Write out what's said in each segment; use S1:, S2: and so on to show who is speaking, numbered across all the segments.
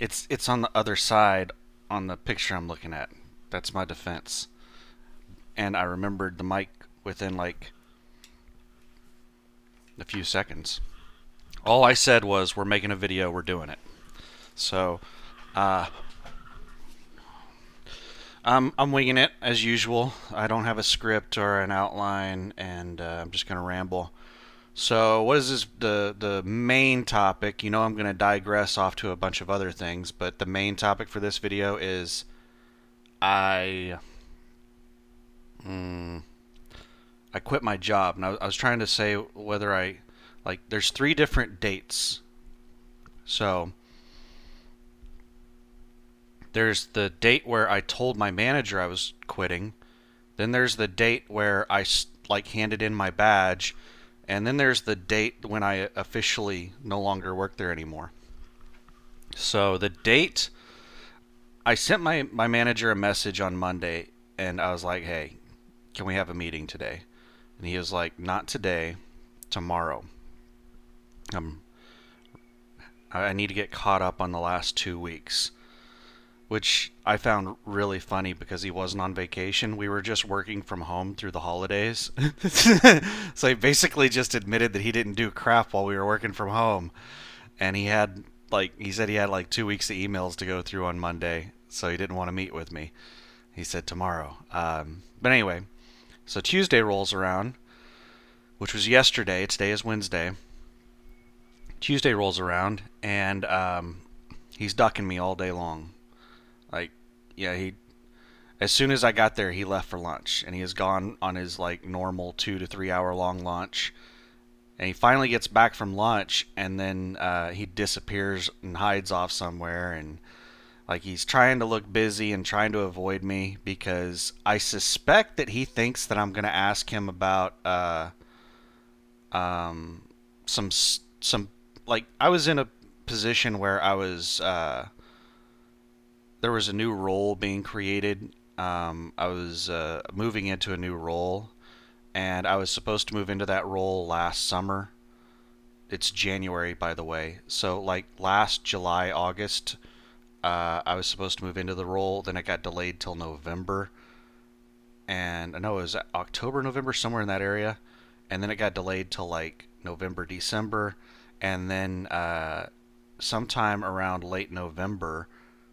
S1: It's on the other side on the picture I'm looking at. That's my defense. And I remembered the mic within like a few seconds. All I said was, "We're making a video. We're doing it." So, uh, I'm winging it as usual. I don't have a script or an outline, and I'm just gonna ramble. So, what is this? The main topic? You know, I'm gonna digress off to a bunch of other things, but the main topic for this video is I mm, I quit my job. And I was trying to say whether I like. There's three different dates. So there's the date where I told my manager I was quitting. Then there's the date where I like handed in my badge, and then there's the date when I officially no longer work there anymore. So the date, I sent my manager a message on Monday, and I was like, "Hey, can we have a meeting today?" And he was like, "Not today, tomorrow. Um, I need to get caught up on the last 2 weeks." Which I found really funny because he wasn't on vacation. We were just working from home through the holidays. So he basically just admitted that he didn't do crap while we were working from home. And he said he had like 2 weeks of emails to go through on Monday. So he didn't want to meet with me. He said tomorrow. But anyway, so Tuesday rolls around, which was yesterday. Today is Wednesday. Tuesday rolls around, and he's ducking me all day long. Like, yeah, he as soon as I got there, he left for lunch, and he has gone on his like normal 2 to 3 hour long lunch. And he finally gets back from lunch, and then he disappears and hides off somewhere, and like he's trying to look busy and trying to avoid me because I suspect that he thinks that I'm gonna ask him about um, some like I was in a position where I was there was a new role being created. I was moving into a new role, and I was supposed to move into that role last summer. It's January, by the way. So, like last July, August, I was supposed to move into the role. Then it got delayed till November, and I know it was October, November, somewhere in that area. And then it got delayed till like November, December, and then sometime around late November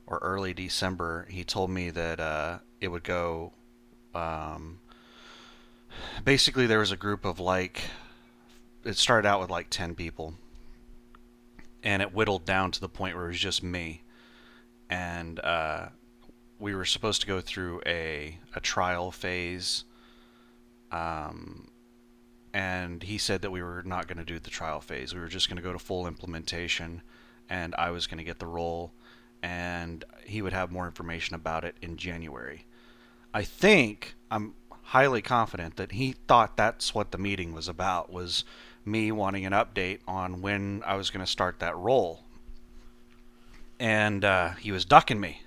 S1: or early December, he told me that it would go. Um, Basically, there was a group of like, it started out with like 10 people, and it whittled down to the point where it was just me. And we were supposed to go through a trial phase. Um, and he said that we were not going to do the trial phase. We were just going to go to full implementation, and I was going to get the role, and he would have more information about it in January. I'm highly confident that he thought that's what the meeting was about, was me wanting an update on when I was going to start that role. And he was ducking me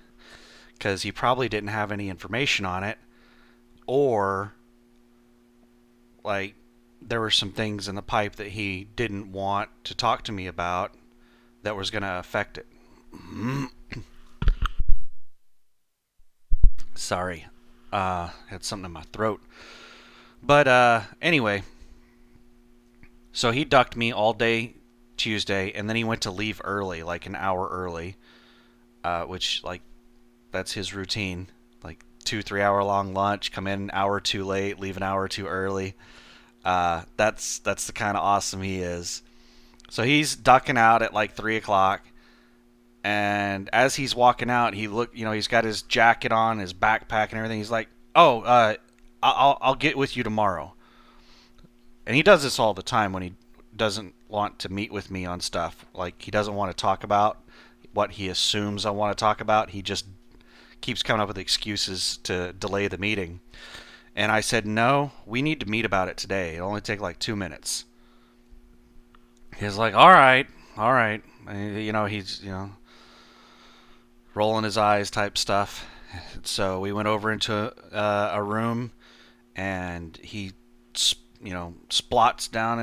S1: because he probably didn't have any information on it, or like there were some things in the pipe that he didn't want to talk to me about that was going to affect it. Sorry, had something in my throat. But anyway, so he ducked me all day Tuesday, and then he went to leave early, like an hour early, which like that's his routine. Like 2 3 hour long lunch, come in an hour too late, leave an hour too early. That's the kind of awesome he is. So he's ducking out at like 3 o'clock, and as he's walking out, he's got his jacket on, his backpack, and everything. He's like, "Oh, I'll get with you tomorrow." And he does this all the time when he doesn't want to meet with me on stuff. Like he doesn't want to talk about what he assumes I want to talk about. He just keeps coming up with excuses to delay the meeting. And I said, "No, we need to meet about it today. It'll only take like 2 minutes." He's like, "All right, all right." And, he's rolling his eyes type stuff. So we went over into a room, and he, splats down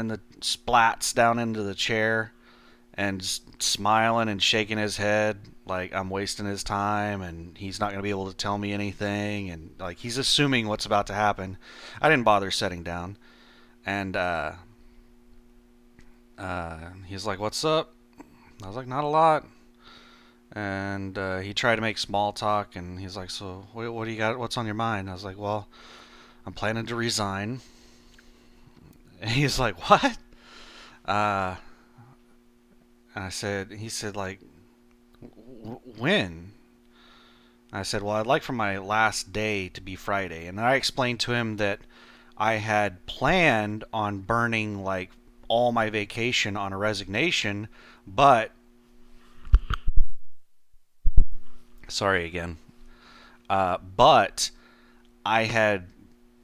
S1: into the chair, and smiling and shaking his head. like I'm wasting his time and he's not going to be able to tell me anything, and like he's assuming what's about to happen. I didn't bother sitting down, and he's like, "What's up?" I was like, "Not a lot." And he tried to make small talk, and he's like, "So what do you got? What's on your mind?" I was like, "Well, I'm planning to resign." And he's like, "What?" Uh, and he said, like, when? I said, well, I'd like for my last day to be Friday. And I explained to him that I had planned on burning like all my vacation on a resignation, but sorry again, but I had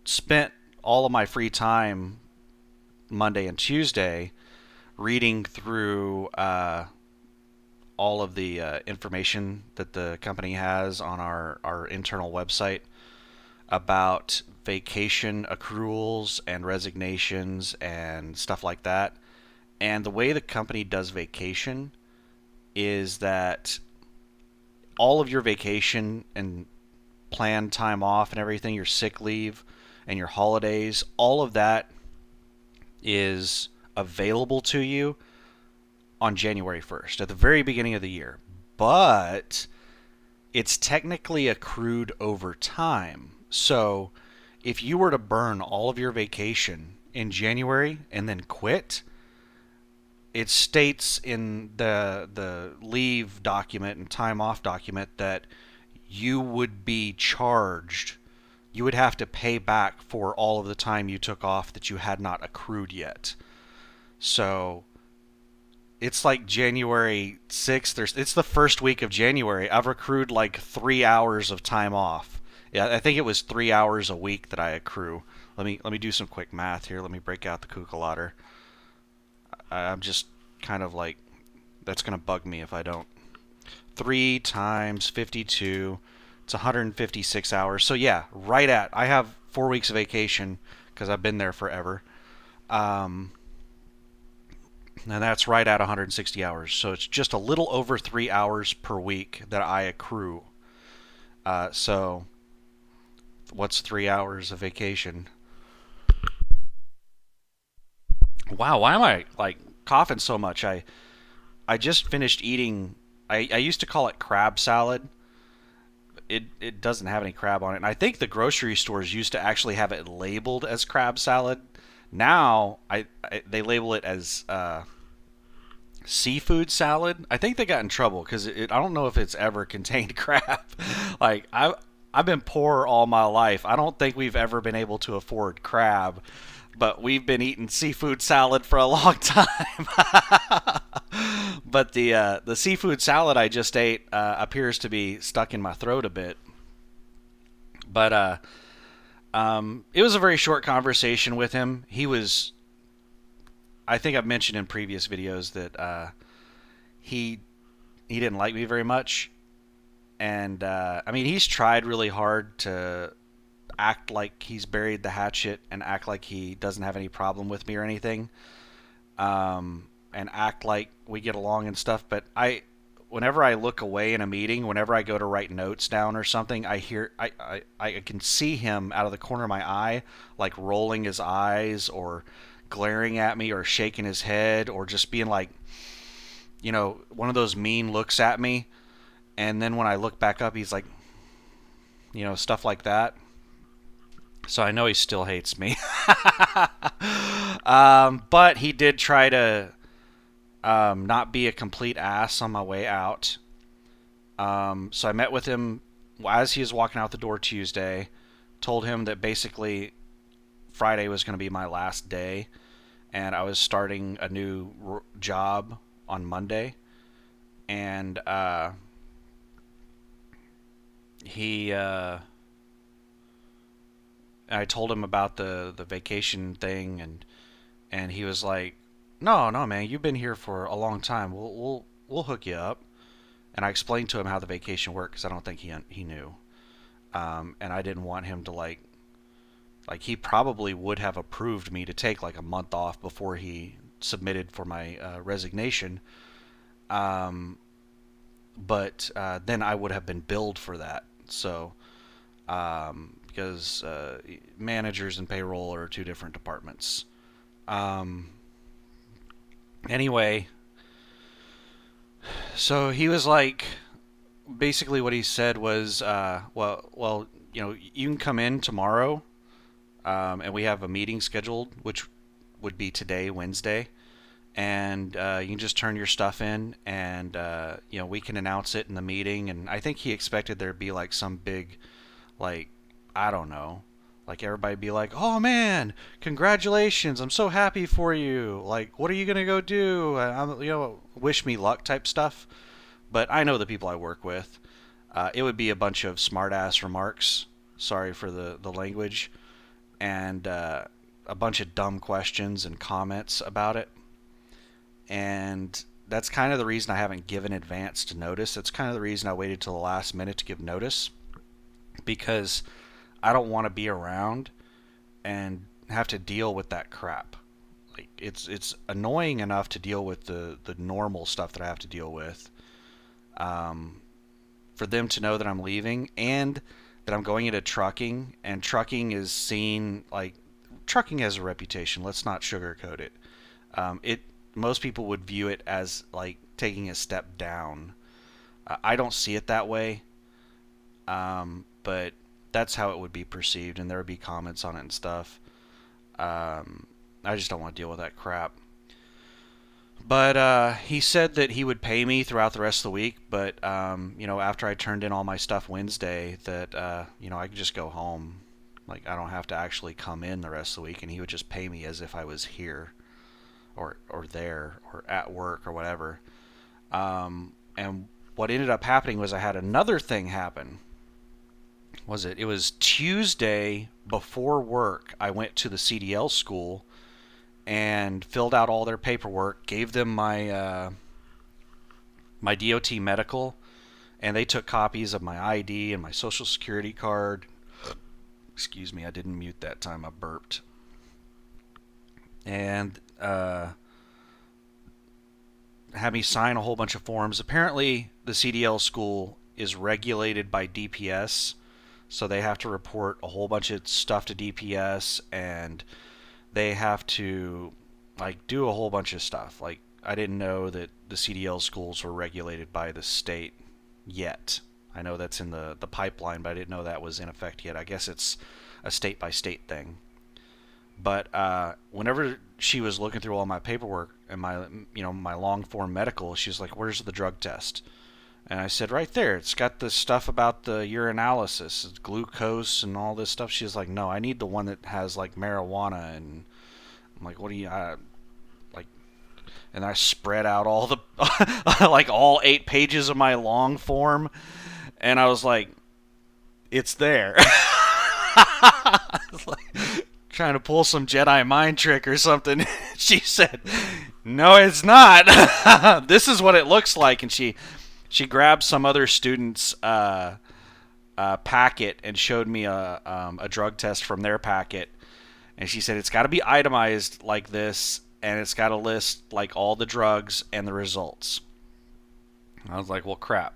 S1: spent all of my free time Monday and Tuesday reading through all of the information that the company has on our internal website about vacation accruals and resignations and stuff like that. And the way the company does vacation is that all of your vacation and planned time off and everything, your sick leave and your holidays, all of that is available to you on January 1st, at the very beginning of the year. But it's technically accrued over time. So if you were to burn all of your vacation in January and then quit, it states in the leave document and time off document that you would be charged. You would have to pay back for all of the time you took off that you had not accrued yet. So it's like January 6th. It's the first week of January. I've accrued like 3 hours of time off. Yeah, I think it was 3 hours a week that I accrue. Let me do some quick math here. Let me break out the Kukalader. I'm just kind of like, that's gonna bug me if I don't. 3 times 52. It's 156 hours. So yeah, right at. I have 4 weeks of vacation because I've been there forever. Um, and that's right at 160 hours. So it's just a little over 3 hours per week that I accrue. So what's 3 hours of vacation? Wow, why am I like coughing so much? I just finished eating. I used to call it crab salad. It doesn't have any crab on it, and I think the grocery stores used to actually have it labeled as crab salad. Now they label it as seafood salad. I think they got in trouble because I don't know if it's ever contained crab. Like I've been poor all my life. I don't think we've ever been able to afford crab, but we've been eating seafood salad for a long time. But the seafood salad I just ate appears to be stuck in my throat a bit. But it was a very short conversation with him. He was, I think I've mentioned in previous videos that he he didn't like me very much, and I mean he's tried really hard to act like he's buried the hatchet and act like he doesn't have any problem with me or anything, and act like we get along and stuff. But whenever I look away in a meeting, whenever I go to write notes down or something, I can see him out of the corner of my eye, like rolling his eyes or glaring at me or shaking his head or just being like, one of those mean looks at me. And then when I look back up, he's like, stuff like that. So I know he still hates me. But he did try to not be a complete ass on my way out. So I met with him as he was walking out the door Tuesday, told him that basically Friday was going to be my last day, and I was starting a new job on Monday. And he I told him about the vacation thing, and he was like, "No, no, man, you've been here for a long time. We'll hook you up." And I explained to him how the vacation worked because I don't think he knew. And I didn't want him to like he probably would have approved me to take like a month off before he submitted for my resignation. Um, but then I would have been billed for that. So because managers and payroll are two different departments. Um, anyway, so he was like, basically what he said was, well, you can come in tomorrow, and we have a meeting scheduled, which would be today, Wednesday, and you can just turn your stuff in, and we can announce it in the meeting. And I think he expected there'd be like some big, like, I don't know, like everybody be like, "Oh man, congratulations! I'm so happy for you! Like, what are you gonna go do? Wish me luck" type stuff. But I know the people I work with. It would be a bunch of smartass remarks. Sorry for the language, and a bunch of dumb questions and comments about it. And that's kind of the reason I haven't given advance notice. That's kind of the reason I waited till the last minute to give notice, because I don't want to be around and have to deal with that crap. Like it's annoying enough to deal with the normal stuff that I have to deal with. Um, for them to know that I'm leaving and that I'm going into trucking, and trucking is seen like trucking has a reputation. Let's not sugarcoat it. It Most people would view it as like taking a step down. I don't see it that way, but that's how it would be perceived, and there would be comments on it and stuff. I just don't want to deal with that crap. But he said that he would pay me throughout the rest of the week. But after I turned in all my stuff Wednesday, that I could just go home. Like I don't have to actually come in the rest of the week, and he would just pay me as if I was here, or there, or at work, or whatever. And what ended up happening was I had another thing happen. It was Tuesday before work. I went to the CDL school and filled out all their paperwork, gave them my DOT medical, and they took copies of my ID and my social security card. Excuse me, I didn't mute that time. I burped. And had me sign a whole bunch of forms. Apparently, the CDL school is regulated by DPS, so they have to report a whole bunch of stuff to DPS, and they have to like do a whole bunch of stuff. Like I didn't know that the CDL schools were regulated by the state yet. I know that's in the pipeline, but I didn't know that was in effect yet. I guess it's a state by state thing. But whenever she was looking through all my paperwork and my long form medical, she was like, "Where's the drug test?" And I said, "Right there. It's got the stuff about the urinalysis, glucose, and all this stuff." She's like, "No, I need the one that has like marijuana." And I'm like, "What do you like?" And I spread out all the like all 8 pages of my long form, and I was like, "It's there." Like, trying to pull some Jedi mind trick or something. She said, "No, it's not. This is what it looks like." And she grabbed some other student's packet and showed me a drug test from their packet. And she said, "It's got to be itemized like this, and it's got to list like all the drugs and the results." I was like, "Well, crap.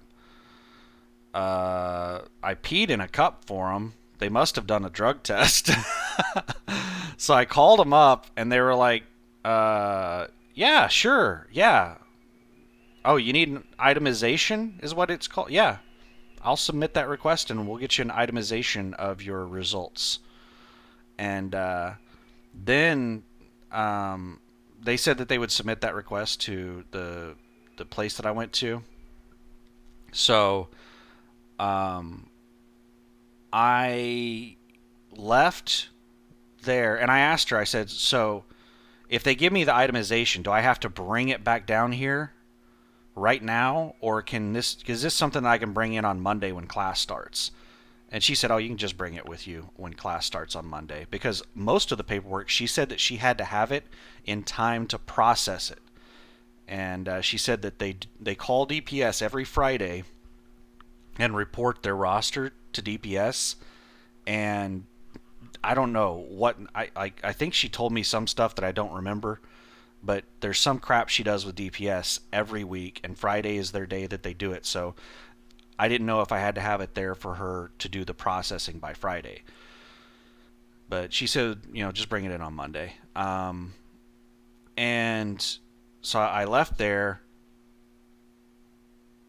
S1: I peed in a cup for them. They must have done a drug test." So I called them up, and they were like, "Yeah, sure, yeah. Oh, you need an itemization, is what it's called? Yeah, I'll submit that request, and we'll get you an itemization of your results." And then they said that they would submit that request to the place that I went to. So I left there, and I asked her, I said, "So if they give me the itemization, do I have to bring it back down here right now, or is this something that I can bring in on Monday when class starts?" And she said, "Oh, you can just bring it with you when class starts on Monday," because most of the paperwork, she said that she had to have it in time to process it. And she said that they call DPS every Friday and report their roster to DPS. And I don't know what I think she told me some stuff that I don't remember. but there's some crap she does with DPS every week, and Friday is their day that they do it. So I didn't know if I had to have it there for her to do the processing by Friday. But she said, just bring it in on Monday. And so I left there.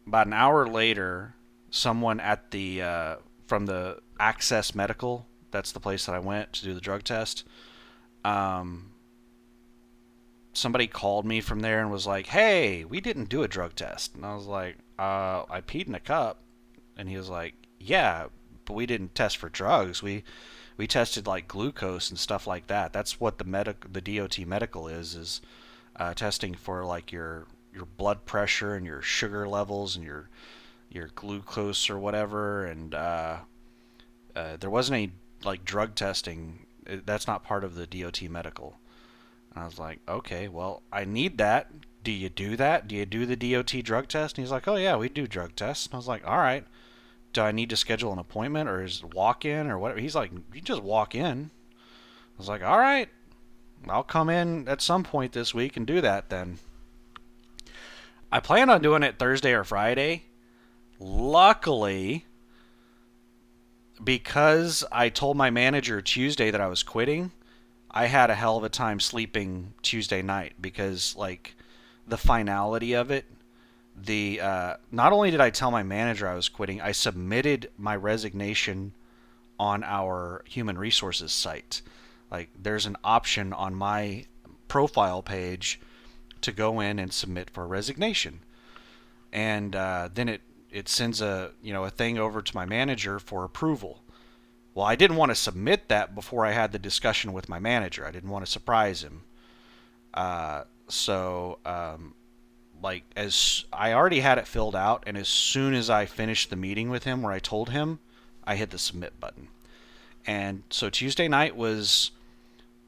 S1: About an hour later, someone at the from the Access Medical, that's the place that I went to do the drug test. Um, Somebody called me from there and was like, "Hey, we didn't do a drug test." And I was like, I peed in a cup." And he was like, "Yeah, but we didn't test for drugs. We tested like glucose and stuff like that. That's what the DOT medical is testing for like your blood pressure and your sugar levels and your glucose or whatever. And there wasn't any like drug testing. That's not part of the DOT medical." And I was like, "Okay, well, I need that. Do you do that? Do you do the DOT drug test?" And he's like, "Oh yeah, we do drug tests." And I was like, "All right. Do I need to schedule an appointment or is it walk in or whatever?" He's like, "You just walk in." I was like, "All right, I'll come in at some point this week and do that then." I plan on doing it Thursday or Friday. Luckily, because I told my manager Tuesday that I was quitting, I had a hell of a time sleeping Tuesday night because like the finality of it, the not only did I tell my manager I was quitting, I submitted my resignation on our human resources site. Like there's an option on my profile page to go in and submit for resignation, and then it sends a thing over to my manager for approval. Well, I didn't want to submit that before I had the discussion with my manager. I didn't want to surprise him. So like as I already had it filled out, and as soon as I finished the meeting with him where I told him, I hit the submit button. And so Tuesday night was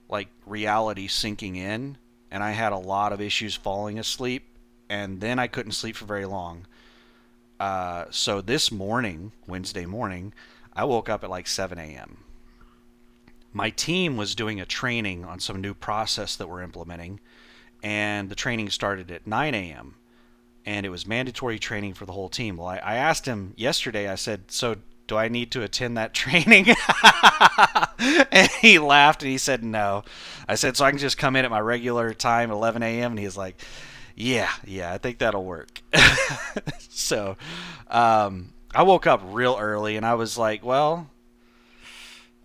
S1: like reality sinking in, and I had a lot of issues falling asleep, and then I couldn't sleep for very long. So this morning, Wednesday morning, I woke up at like 7 a.m. My team was doing a training on some new process that we're implementing, and the training started at 9 a.m. and it was mandatory training for the whole team. Well, I asked him yesterday, I said, "So do I need to attend that training?" And he laughed and he said, "No." I said, "So I can just come in at my regular time, 11 a.m.?" And he's like, yeah, I think that'll work." So I woke up real early and I was like, well,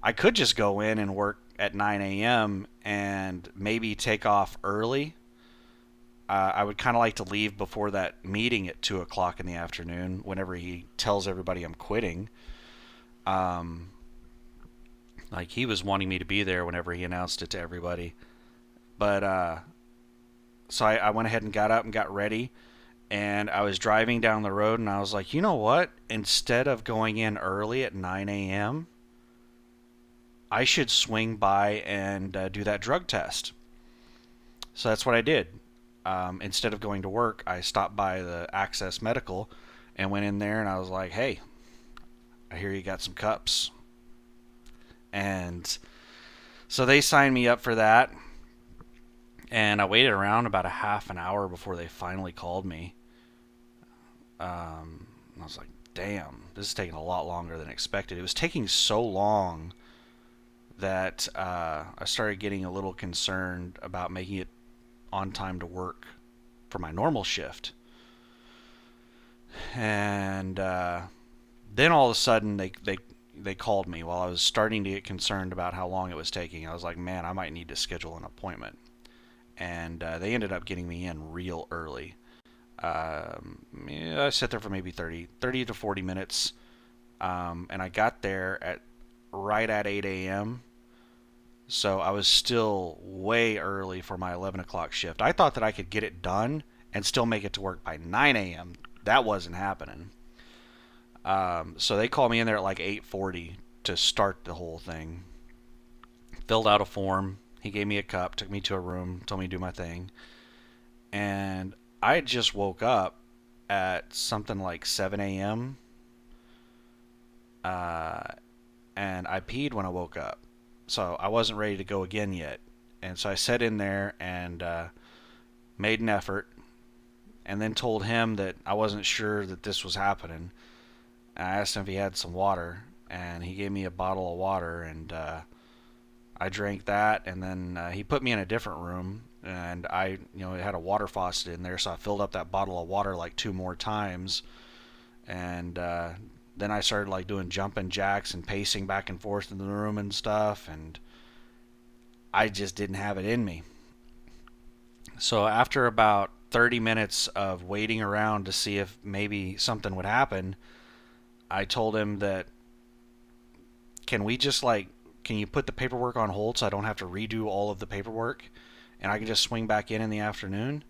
S1: I could just go in and work at 9 a.m. and maybe take off early. I would kind of like to leave before that meeting at 2 o'clock in the afternoon whenever he tells everybody I'm quitting. Um, like he was wanting me to be there whenever he announced it to everybody. But so I went ahead and got up and got ready. And I was driving down the road and I was like, you know what? Instead of going in early at 9 a.m., I should swing by and do that drug test. So that's what I did. Instead of going to work, I stopped by the Access Medical and went in there and I was like, "Hey, I hear you got some cups." And so they signed me up for that. And I waited around about a half an hour before they finally called me. I was like, damn, this is taking a lot longer than expected. It was taking so long that I started getting a little concerned about making it on time to work for my normal shift. And then all of a sudden they called me while I was starting to get concerned about how long it was taking. I was like, man, I might need to schedule an appointment. And they ended up getting me in real early. Yeah, I sat there for maybe 30 to 40 minutes. And I got there at right at 8 a.m. So I was still way early for my 11 o'clock shift. I thought that I could get it done and still make it to work by 9 a.m. That wasn't happening. So they called me in there at like 8:40 to start the whole thing. Filled out a form. He gave me a cup, took me to a room, told me to do my thing. And I just woke up at something like 7 a.m. And I peed when I woke up. So I wasn't ready to go again yet. And so I sat in there and made an effort, and then told him that I wasn't sure that this was happening. And I asked him if he had some water, and he gave me a bottle of water, and I drank that, and then he put me in a different room, and it had a water faucet in there, so I filled up that bottle of water like 2 more times, and then I started like doing jumping jacks and pacing back and forth in the room and stuff, and I just didn't have it in me. So after about 30 minutes of waiting around to see if maybe something would happen, I told him that, can we just like, can you put the paperwork on hold so I don't have to redo all of the paperwork and I can just swing back in the afternoon?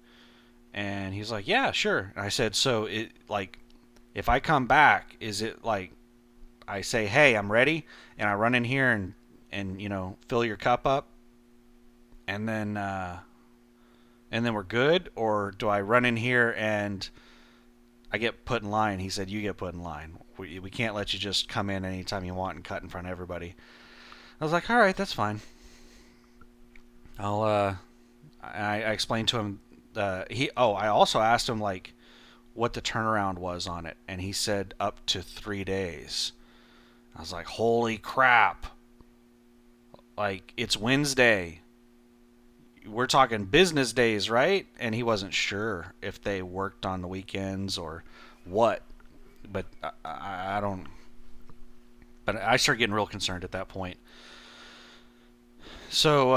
S1: And he's like, yeah, sure. And I said, so it like, if I come back, is it like I say, hey, I'm ready, and I run in here and fill your cup up, and then we're good, or do I run in here and I get put in line? He said, you get put in line. We can't let you just come in anytime you want and cut in front of everybody. I was like, all right, that's fine. I explained to him. I also asked him like what the turnaround was on it, and he said up to 3 days. I was like, holy crap! Like, it's Wednesday. We're talking business days, right? And he wasn't sure if they worked on the weekends or what. But I don't. But I started getting real concerned at that point. So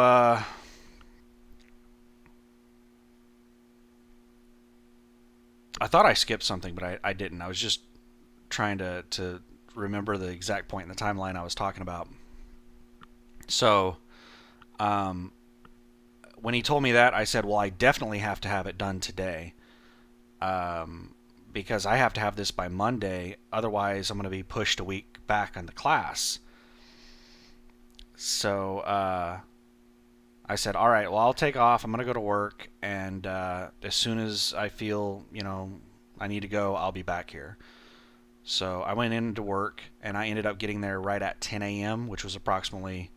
S1: I thought I skipped something, but I didn't. I was just trying to remember the exact point in the timeline I was talking about. So um, when he told me that, I said, well, I definitely have to have it done today, because I have to have this by Monday. Otherwise, I'm going to be pushed a week back on the class. So I said, all right, well, I'll take off. I'm going to go to work. And as soon as I feel, I need to go, I'll be back here. So I went into work, and I ended up getting there right at 10 a.m., which was approximately,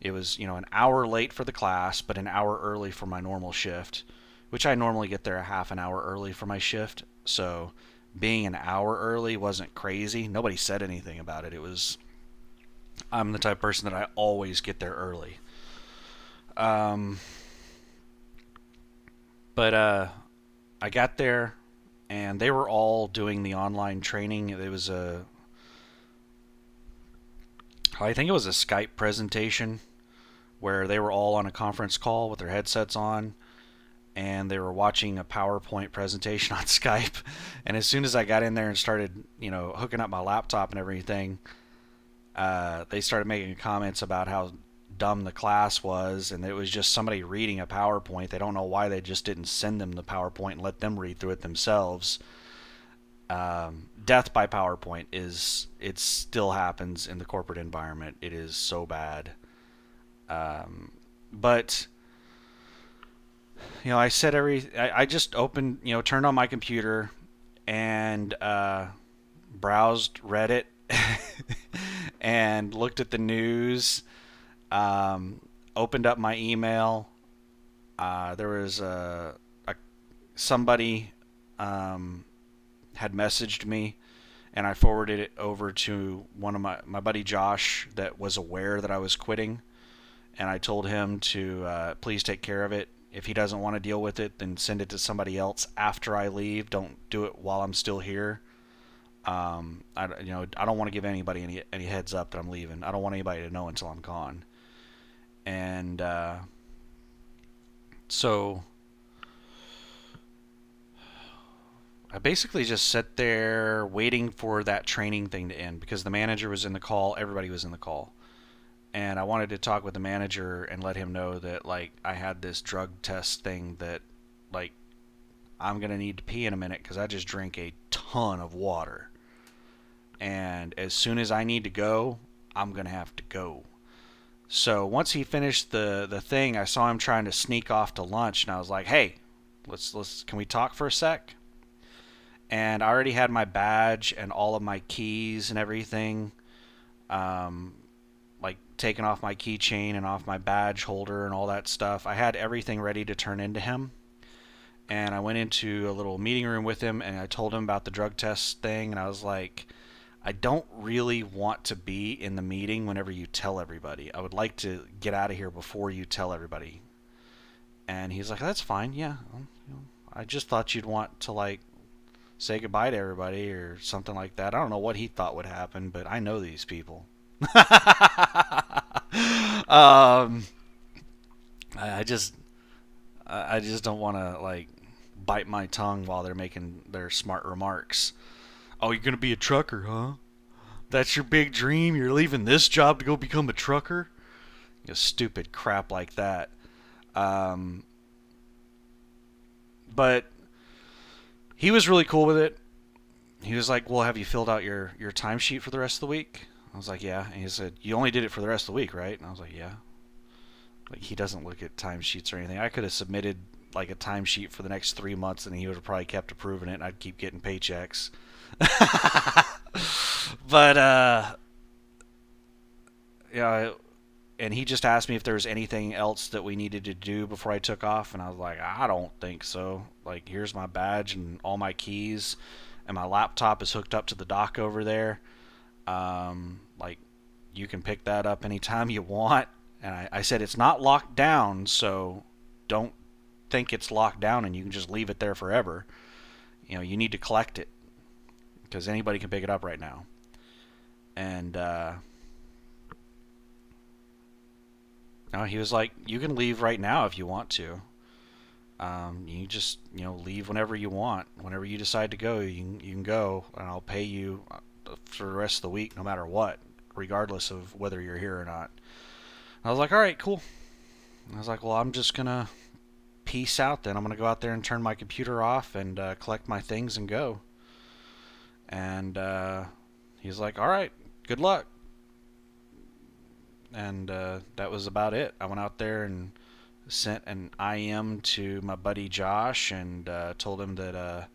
S1: it was, an hour late for the class, but an hour early for my normal shift, which I normally get there a half an hour early for my shift. So being an hour early wasn't crazy. Nobody said anything about it. I'm the type of person that I always get there early. Um, but I got there, and they were all doing the online training. It was I think it was a Skype presentation where they were all on a conference call with their headsets on, and they were watching a PowerPoint presentation on Skype. And as soon as I got in there and started, hooking up my laptop and everything, they started making comments about how dumb the class was, and it was just somebody reading a PowerPoint. They don't know why they just didn't send them the PowerPoint and let them read through it themselves. Death by PowerPoint it still happens in the corporate environment. It is so bad. But I said I just opened, turned on my computer and browsed Reddit and looked at the news. Opened up my email. There was somebody had messaged me, and I forwarded it over to one of my buddy Josh that was aware that I was quitting, and I told him to please take care of it. If he doesn't want to deal with it, then send it to somebody else after I leave. Don't do it while I'm still here. I don't want to give anybody any heads up that I'm leaving. I don't want anybody to know until I'm gone. And so I basically just sat there waiting for that training thing to end because the manager was in the call, everybody was in the call. And I wanted to talk with the manager and let him know that like I had this drug test thing that like I'm going to need to pee in a minute because I just drank a ton of water. And as soon as I need to go, I'm going to have to go. So once he finished the thing, I saw him trying to sneak off to lunch, and I was like, "Hey, let's can we talk for a sec?" And I already had my badge and all of my keys and everything, like taken off my keychain and off my badge holder and all that stuff. I had everything ready to turn into him, And I went into a little meeting room with him, and I told him about the drug test thing, and I was like, I don't really want to be in the meeting whenever you tell everybody. I would like to get out of here before you tell everybody. And he's like, that's fine, yeah. I just thought you'd want to, like, say goodbye to everybody or something like that. I don't know what he thought would happen, but I know these people. I just don't want to, like, bite my tongue while they're making their smart remarks. Oh, you're gonna be a trucker, huh? That's your big dream? You're leaving this job to go become a trucker? Stupid crap like that. Um, but he was really cool with it. He was like, well, have you filled out your timesheet for the rest of the week? I was like, yeah. And he said, you only did it for the rest of the week, right? And I was like, yeah. Like, he doesn't look at timesheets or anything. I could have submitted like a timesheet for the next 3 months, and he would have probably kept approving it, and I'd keep getting paychecks. But yeah, and he just asked me if there was anything else that we needed to do before I took off, and I was like, I don't think so. Like, here's my badge and all my keys, and my laptop is hooked up to the dock over there. Like, you can pick that up anytime you want. And I said it's not locked down, so don't think it's locked down and you can just leave it there forever. You need to collect it because anybody can pick it up right now. And no, he was like, you can leave right now if you want to. You just leave whenever you want. Whenever you decide to go, you can go, and I'll pay you for the rest of the week, no matter what, regardless of whether you're here or not. I was like, all right, cool. I was like, well, I'm just gonna peace out then. I'm gonna go out there and turn my computer off and collect my things and go. And he's like, all right, good luck. And that was about it. I went out there and sent an IM to my buddy Josh and told him that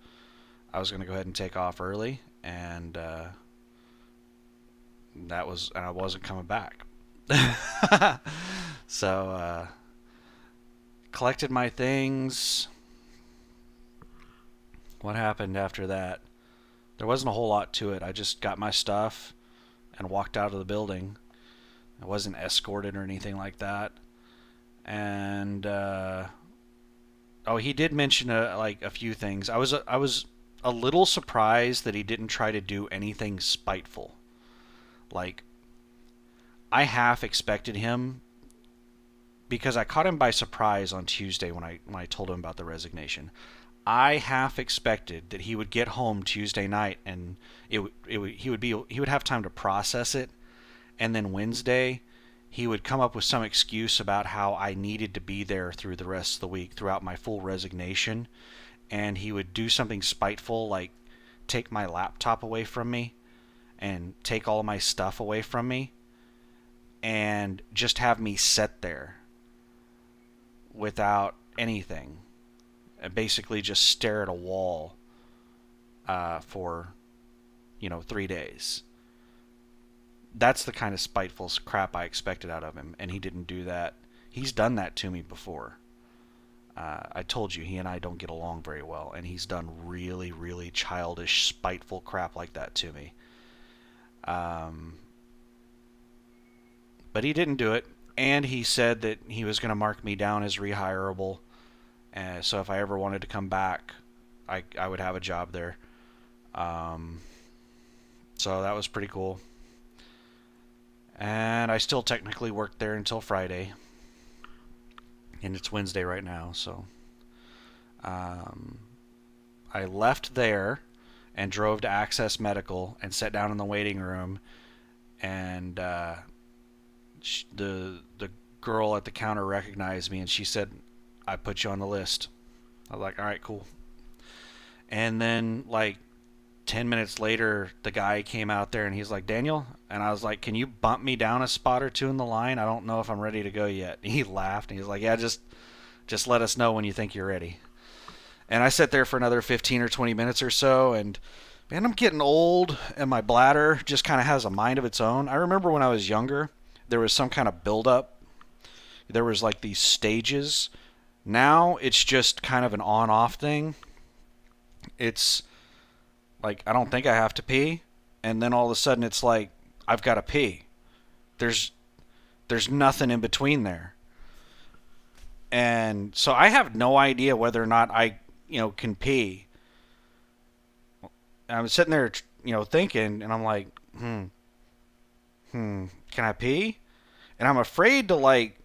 S1: I was going to go ahead and take off early, and I wasn't coming back. So collected my things. What happened after that? There wasn't a whole lot to it. I just got my stuff and walked out of the building. I wasn't escorted or anything like that. And he did mention a few things. I was a little surprised that he didn't try to do anything spiteful. Like, I half expected him, because I caught him by surprise on Tuesday when I told him about the resignation. I half expected that he would get home Tuesday night and he would have time to process it, and then Wednesday he would come up with some excuse about how I needed to be there through the rest of the week, throughout my full resignation, and he would do something spiteful like take my laptop away from me and take all my stuff away from me and just have me sit there without anything, and basically just stare at a wall for 3 days. That's the kind of spiteful crap I expected out of him, and he didn't do that. He's done that to me before. I told you, he and I don't get along very well, and he's done really, really childish, spiteful crap like that to me. But he didn't do it, and he said that he was going to mark me down as rehirable, so if I ever wanted to come back, I would have a job there. So that was pretty cool. And I still technically worked there until Friday. And it's Wednesday right now, so I left there and drove to Access Medical and sat down in the waiting room, and the girl at the counter recognized me, and she said, I put you on the list. I was like, all right, cool. And then, like, 10 minutes later, the guy came out there and he's like, Daniel? And I was like, can you bump me down a spot or two in the line? I don't know if I'm ready to go yet. And he laughed and he's like, yeah, just let us know when you think you're ready. And I sat there for another 15 or 20 minutes or so, and man, I'm getting old, and my bladder just kind of has a mind of its own. I remember when I was younger, there was some kind of buildup. There was like these stages. Now it's just kind of an on-off thing. It's like I don't think I have to pee, and then all of a sudden it's like I've got to pee. There's there's nothing in between there. And so I have no idea whether or not I, can pee. And I'm sitting there, thinking, and I'm like, can I pee? And I'm afraid to like,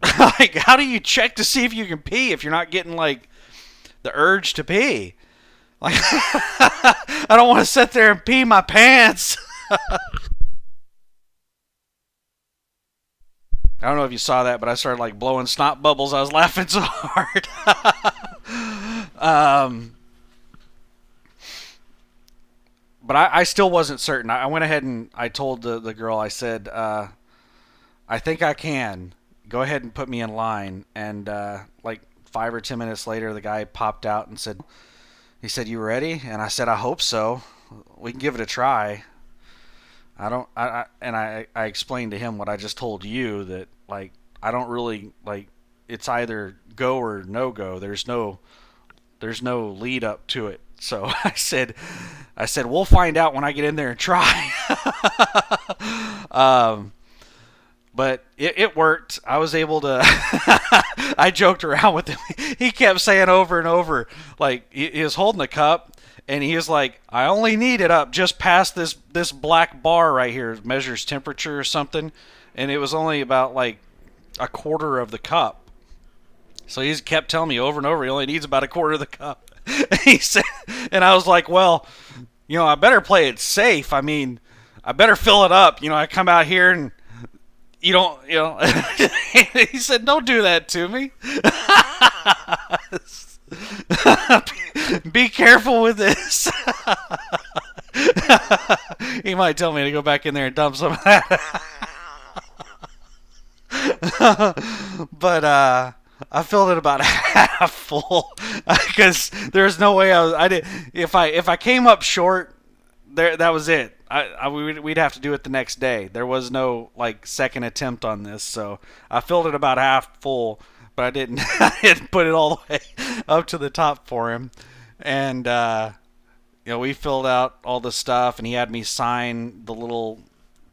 S1: how do you check to see if you can pee if you're not getting like the urge to pee? Like, I don't want to sit there and pee my pants. I don't know if you saw that, but I started like blowing snot bubbles. I was laughing so hard. um, but I still wasn't certain. I went ahead and I told the girl, I said, I think I can. Go ahead and put me in line. And like 5 or 10 minutes later, the guy popped out and said, he said, "You ready?" And I said, "I hope so. We can give it a try." I don't. I explained to him what I just told you, that like I don't really like. It's either go or no go. There's no lead up to it. So I said we'll find out when I get in there and try. um, but it worked. I was able to. I joked around with him. He kept saying over and over, like he was holding the cup, and he was like, "I only need it up just past this black bar right here. It measures temperature or something," and it was only about like a quarter of the cup. So he kept telling me over and over he only needs about a quarter of the cup. He said, and I was like, "Well, I better play it safe. I mean, I better fill it up. I come out here and." You don't, he said, "Don't do that to me." Be careful with this. He might tell me to go back in there and dump some of that. But I filled it about half full because there's no way I did. If I came up short, that was it. We'd have to do it the next day. There was no like second attempt on this, so I filled it about half full, but I didn't I didn't put it all the way up to the top for him. And we filled out all the stuff, and he had me sign the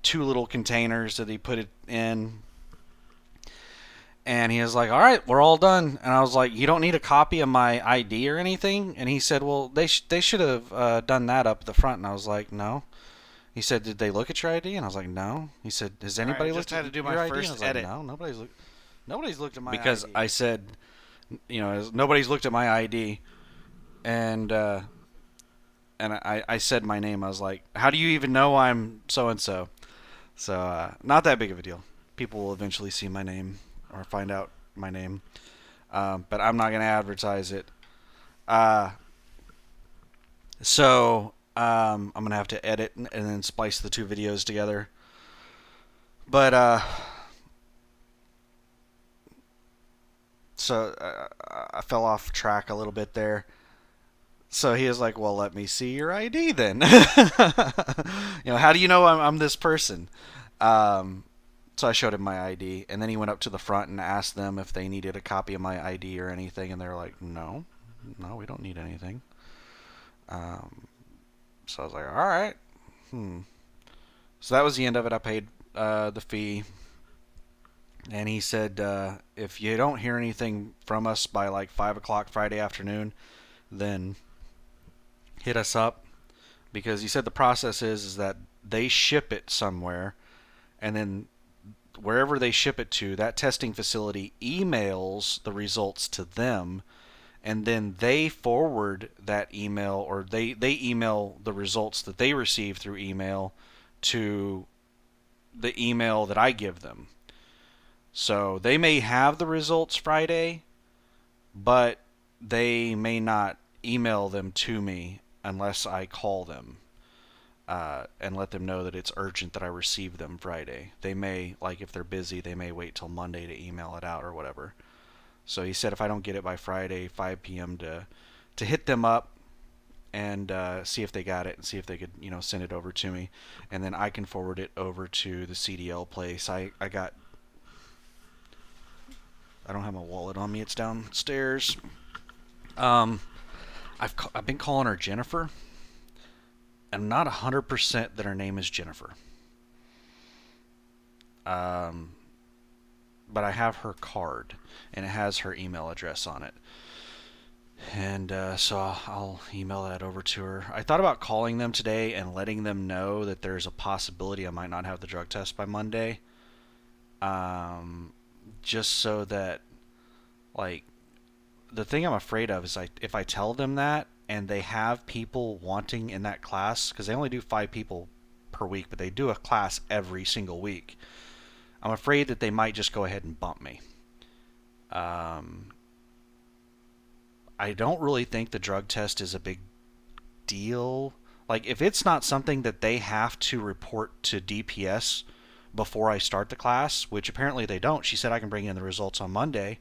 S1: two little containers that he put it in. And he was like, "All right, we're all done." And I was like, "You don't need a copy of my ID or anything?" And he said, "Well, they should have done that up at the front." And I was like, "No." He said, "Did they look at your ID?" And I was like, "No." He said, "Has anybody looked at your ID?" I was like, "No, nobody's looked at my ID." Because I said, nobody's looked at my ID, and I said my name. I was like, "How do you even know I'm so and so?" So not that big of a deal. People will eventually see my name or find out my name, but I'm not going to advertise it. So I'm going to have to edit and then splice the two videos together. But so I fell off track a little bit there. So he was like, "Well, let me see your ID then." How do you know I'm this person? So I showed him my ID, and then he went up to the front and asked them if they needed a copy of my ID or anything, and they were like, "No, we don't need anything." So I was like, "All right." So that was the end of it. I paid the fee, and he said, "If you don't hear anything from us by like 5 o'clock Friday afternoon, then hit us up," because he said the process is that they ship it somewhere, and then wherever they ship it to, that testing facility emails the results to them, and then they forward that email, or they email the results that they receive through email to the email that I give them. So they may have the results Friday, but they may not email them to me unless I call them. And let them know that it's urgent that I receive them Friday. They may, like if they're busy, they may wait till Monday to email it out or whatever. So he said if I don't get it by Friday 5 p.m. to hit them up and see if they got it and see if they could send it over to me, and then I can forward it over to the CDL place. I got I don't have my wallet on me. It's downstairs. Um, I've been calling her Jennifer. I'm not 100% that her name is Jennifer. Um, but I have her card, and it has her email address on it. And so I'll email that over to her. I thought about calling them today and letting them know that there's a possibility I might not have the drug test by Monday. Um, just so that, like, the thing I'm afraid of is if I tell them that and they have people wanting in that class, because they only do 5 people per week, but they do a class every single week. I'm afraid that they might just go ahead and bump me. Um, I don't really think the drug test is a big deal. Like, if it's not something that they have to report to DPS before I start the class, which apparently they don't, she said I can bring in the results on Monday,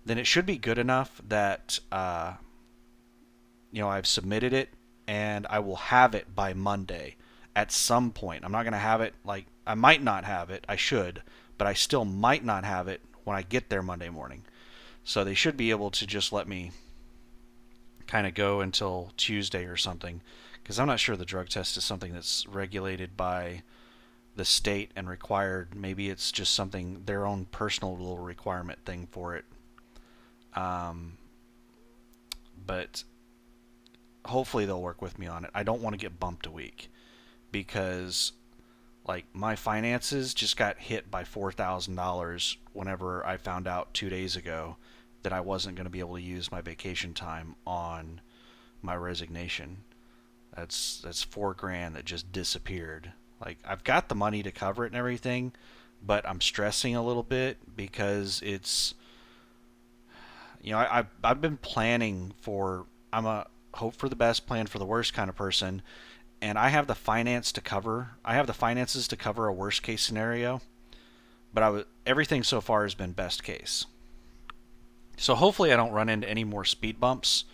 S1: then it should be good enough that, I've submitted it and I will have it by Monday at some point. I'm not going to have it, like, I might not have it. I should, but I still might not have it when I get there Monday morning. So they should be able to just let me kind of go until Tuesday or something, because I'm not sure the drug test is something that's regulated by the state and required. Maybe it's just something, their own personal little requirement thing for it. Um, but hopefully they'll work with me on it. I don't want to get bumped a week because, like, my finances just got hit by $4,000 whenever I found out 2 days ago that I wasn't going to be able to use my vacation time on my resignation. That's $4 grand that just disappeared. Like, I've got the money to cover it and everything, but I'm stressing a little bit because it's, I've been planning for, I'm a hope for the best, plan for the worst kind of person, and I have the finances to cover a worst case scenario, but everything so far has been best case. So hopefully I don't run into any more speed bumps.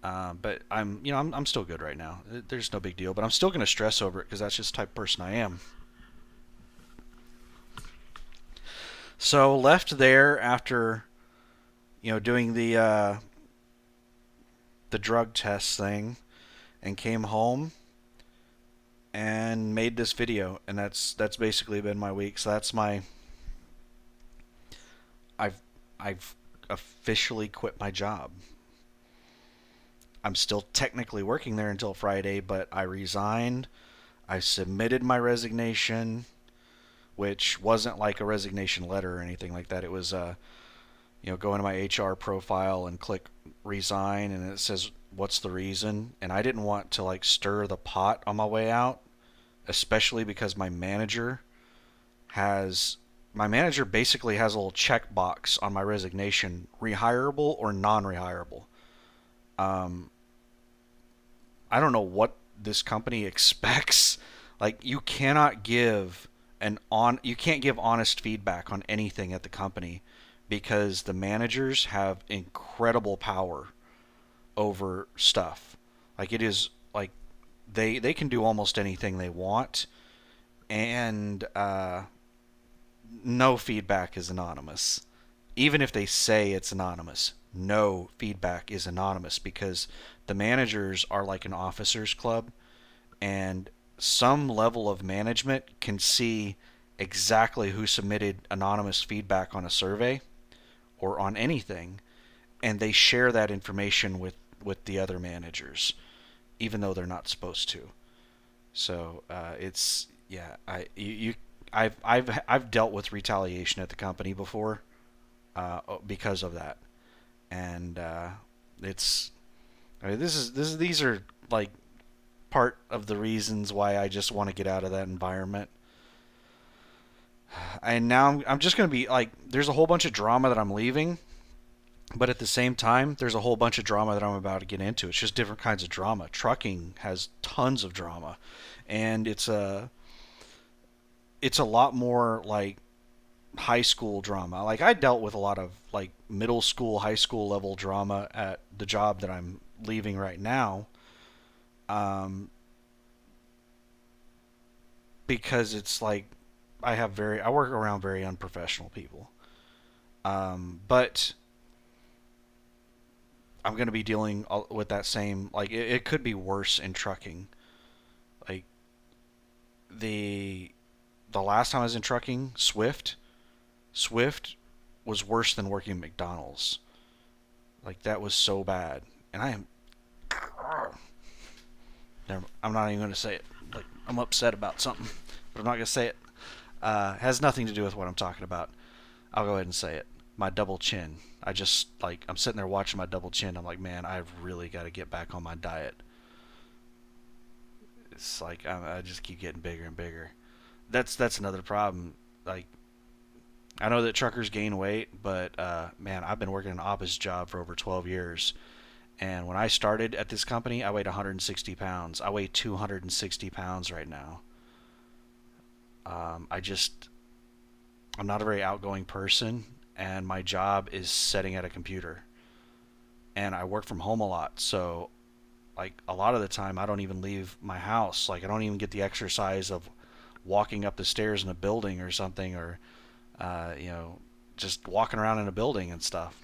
S1: But I'm still good right now. There's no big deal, but I'm still going to stress over it because that's just the type of person I am. So left there after, doing the drug test thing, and came home and made this video, and that's basically been my week. So that's my I've officially quit my job. I'm still technically working there until Friday, but I resigned. I submitted my resignation, which wasn't like a resignation letter or anything like that. It was go into my HR profile and click resign, and it says what's the reason. And I didn't want to like stir the pot on my way out, especially because my manager basically has a little checkbox on my resignation: rehireable or non-rehireable. Um, I don't know what this company expects. Like, you can't give honest feedback on anything at the company because the managers have incredible power over stuff. Like, it is like they can do almost anything they want, and no feedback is anonymous. Even if they say it's anonymous, no feedback is anonymous because the managers are like an officers club, and some level of management can see exactly who submitted anonymous feedback on a survey or on anything, and they share that information with the other managers, even though they're not supposed to. So it's yeah, I've dealt with retaliation at the company before because of that, and it's I mean, these are like part of the reasons why I just want to get out of that environment. And now I'm just going to be like, there's a whole bunch of drama that I'm leaving, but at the same time, there's a whole bunch of drama that I'm about to get into. It's just different kinds of drama. Trucking has tons of drama, and it's a lot more like high school drama. Like, I dealt with a lot of like middle school, high school level drama at the job that I'm leaving right now. Um, because it's like I work around very unprofessional people, But I'm going to be dealing with that same, like, it could be worse in trucking. Like, the the last time I was in trucking, Swift was worse than working at McDonald's. Like, that was so bad. And I am, I'm not even going to say it. Like, I'm upset about something, but I'm not going to say it. Has nothing to do with what I'm talking about. I'll go ahead and say it. My double chin. I just, like, I'm sitting there watching my double chin. I'm like, man, I've really got to get back on my diet. It's like I just keep getting bigger and bigger. That's another problem. Like, I know that truckers gain weight, but man, I've been working an office job for over 12 years. And when I started at this company, I weighed 160 pounds. I weigh 260 pounds right now. I just, I'm not a very outgoing person, and my job is sitting at a computer. And I work from home a lot, so like a lot of the time I don't even leave my house. Like I don't even get the exercise of walking up the stairs in a building or something, or you know, just walking around in a building and stuff.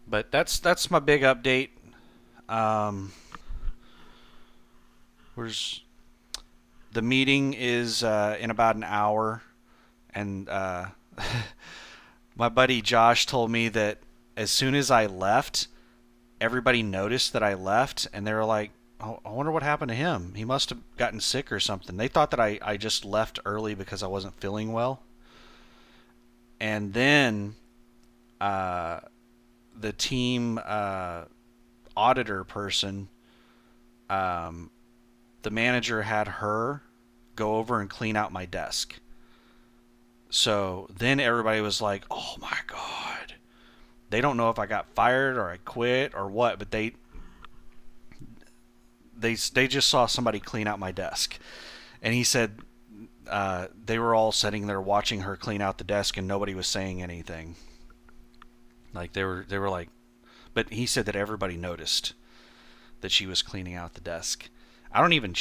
S1: But that's my big update. Um, where's the meeting is in about an hour, and my buddy Josh told me that as soon as I left, everybody noticed that I left, and they were like, "Oh, I wonder what happened to him. He must have gotten sick or something." They thought that I just left early because I wasn't feeling well. And then uh, the team auditor person, um, the manager had her go over and clean out my desk. So then everybody was like, "Oh my god." They don't know if I got fired or I quit or what, but they just saw somebody clean out my desk. And he said they were all sitting there watching her clean out the desk and nobody was saying anything. Like they were like, but he said that everybody noticed that she was cleaning out the desk. I don't even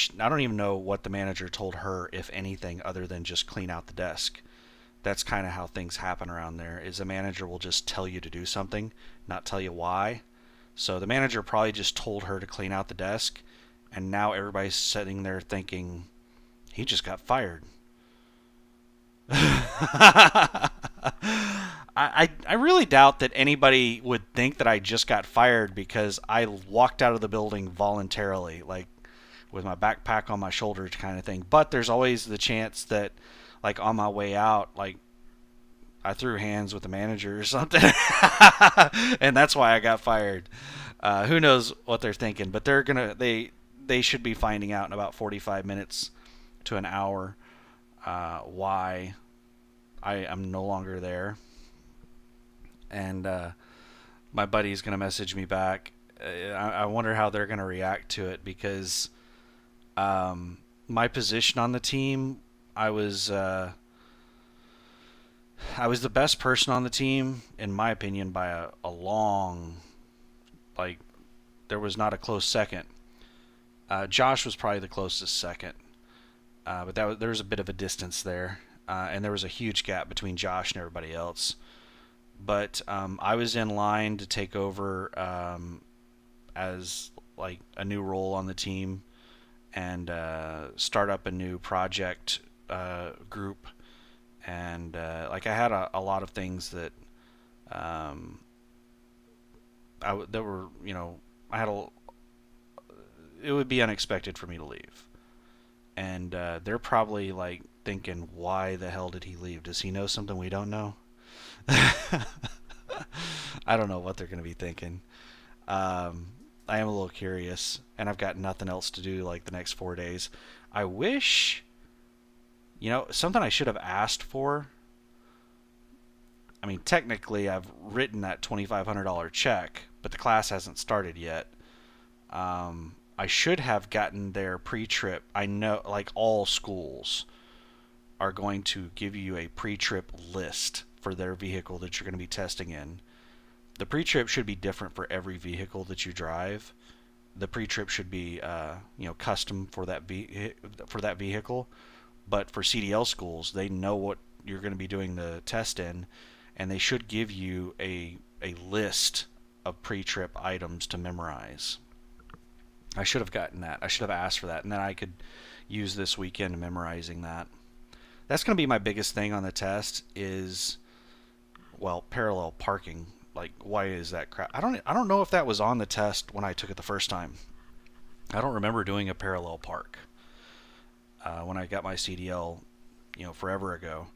S1: know what the manager told her, if anything, other than just clean out the desk. That's kind of how things happen around there. Is a manager will just tell you to do something, not tell you why. So the manager probably just told her to clean out the desk, and now everybody's sitting there thinking he just got fired. I really doubt that anybody would think that I just got fired because I walked out of the building voluntarily, like with my backpack on my shoulders, kind of thing. But there's always the chance that, like on my way out, like I threw hands with the manager or something, and that's why I got fired. Who knows what they're thinking? But they should be finding out in about 45 minutes to an hour why I am no longer there. And my buddy's gonna message me back. I wonder how they're gonna react to it because my position on the team, I was uh, I was the best person on the team in my opinion by a long, like, there was not a close second. Josh was probably the closest second, but there was a bit of a distance there, and there was a huge gap between Josh and everybody else. But I was in line to take over as like a new role on the team and start up a new project group, and like I had a lot of things that um, that were, you know, I had a it would be unexpected for me to leave, and they're probably like thinking, why the hell did he leave? Does he know something we don't know? I don't know what they're going to be thinking. Um, I am a little curious, and I've got nothing else to do like the next 4 days. I wish, you know, something I should have asked for. I mean, technically, I've written that $2,500 check, but the class hasn't started yet. I should have gotten their pre-trip. I know, like all schools are going to give you a pre-trip list for their vehicle that you're going to be testing in. The pre-trip should be different for every vehicle that you drive. The pre-trip should be, you know, custom for that vehicle. But for CDL schools, they know what you're going to be doing the test in, and they should give you a list of pre-trip items to memorize. I should have gotten that. I should have asked for that, and then I could use this weekend memorizing that. That's going to be my biggest thing on the test is, well, parallel parking. Like, why is that crap? I don't know if that was on the test when I took it the first time. I don't remember doing a parallel park when I got my CDL, forever ago.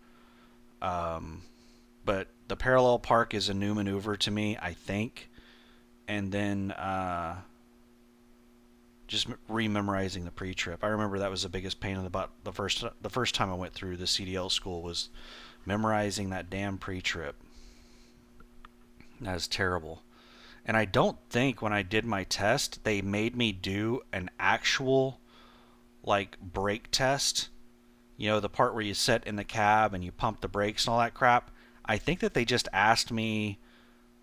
S1: But the parallel park is a new maneuver to me, I think. And then just rememorizing the pre-trip. I remember that was the biggest pain in the butt the first time I went through the CDL school was memorizing that damn pre-trip. That is terrible. And I don't think when I did my test they made me do an actual like brake test. The part where you sit in the cab and you pump the brakes and all that crap. I think that they just asked me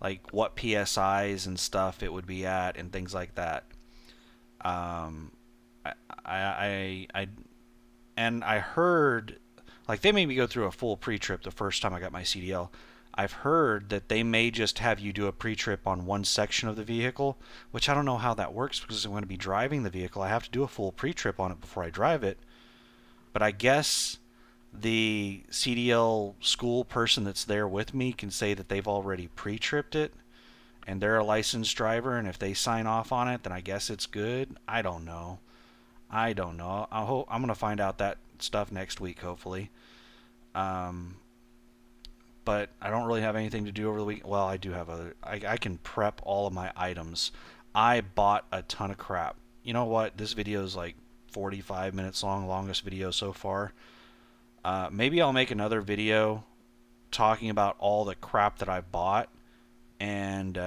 S1: like what PSIs and stuff it would be at and things like that. I heard like they made me go through a full pre-trip the first time I got my CDL. I've heard that they may just have you do a pre-trip on one section of the vehicle, which I don't know how that works because I'm going to be driving the vehicle. I have to do a full pre-trip on it before I drive it. But I guess the CDL school person that's there with me can say that they've already pre-tripped it and they're a licensed driver, and if they sign off on it, then I guess it's good. I don't know. I'm going to find out that stuff next week, hopefully. But I don't really have anything to do over the week. Well, I do have I can prep all of my items. I bought a ton of crap. You know what? This video is like 45 minutes long, longest video so far. Maybe I'll make another video talking about all the crap that I bought, and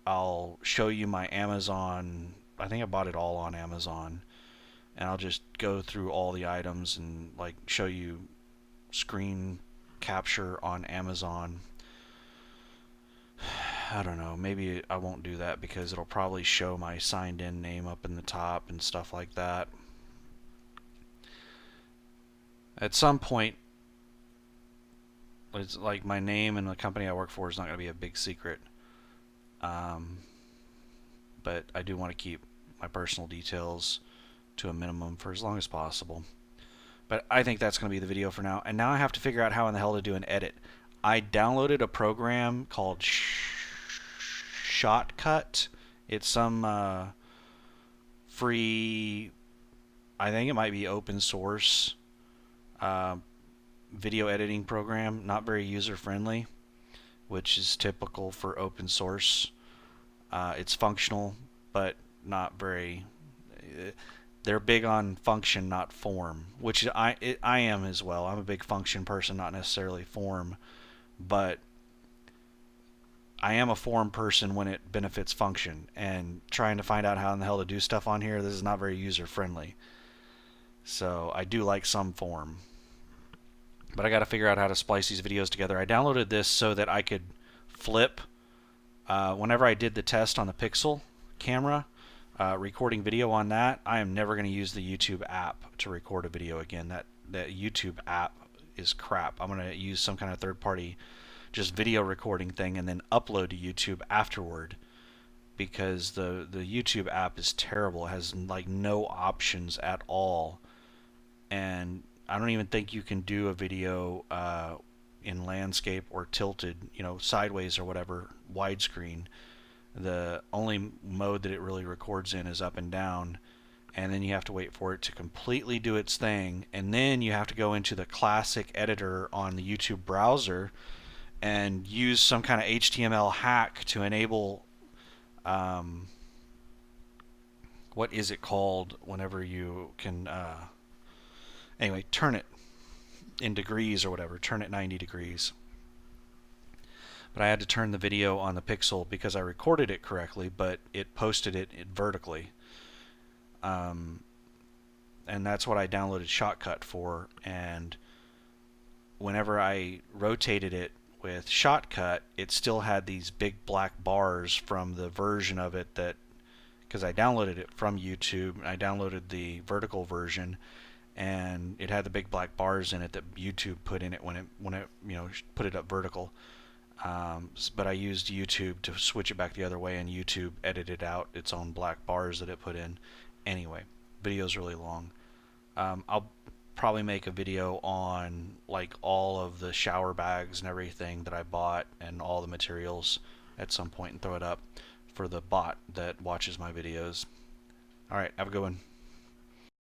S1: I'll show you my Amazon. I think I bought it all on Amazon, and I'll just go through all the items and like show you screen capture on Amazon. I don't know, maybe I won't do that because it'll probably show my signed in name up in the top and stuff like that. At some point, it's like my name and the company I work for is not going to be a big secret. But I do want to keep my personal details to a minimum for as long as possible. But I think that's going to be the video for now. And now I have to figure out how in the hell to do an edit. I downloaded a program called Shotcut. It's some free, I think it might be open source video editing program. Not very user friendly, which is typical for open source. It's functional, but not very... They're big on function, not form, which I am as well. I'm a big function person, not necessarily form, but I am a form person when it benefits function. And trying to find out how in the hell to do stuff on here, this is not very user-friendly. So I do like some form. But I got to figure out how to splice these videos together. I downloaded this so that I could flip. Whenever I did the test on the Pixel camera, recording video on that, I am never going to use the YouTube app to record a video again. That YouTube app is crap. I'm going to use some kind of third-party just video recording thing and then upload to YouTube afterward, because the YouTube app is terrible. It has like no options at all, and I don't even think you can do a video in landscape or tilted, sideways or whatever, widescreen. The only mode that it really records in is up and down, and then you have to wait for it to completely do its thing, and then you have to go into the classic editor on the YouTube browser and use some kind of HTML hack to enable what is it called whenever you can anyway, turn it in degrees or whatever, turn it 90 degrees. But I had to turn the video on the Pixel because I recorded it correctly, but it posted it vertically. And that's what I downloaded Shotcut for. And whenever I rotated it with Shotcut, it still had these big black bars from the version of it that, because I downloaded it from YouTube, I downloaded the vertical version, and it had the big black bars in it that YouTube put in it when it put it up vertical. But I used YouTube to switch it back the other way, and YouTube edited out its own black bars that it put in. Anyway, video's really long. I'll probably make a video on like all of the shower bags and everything that I bought and all the materials at some point and throw it up for the bot that watches my videos. Alright, have a good one.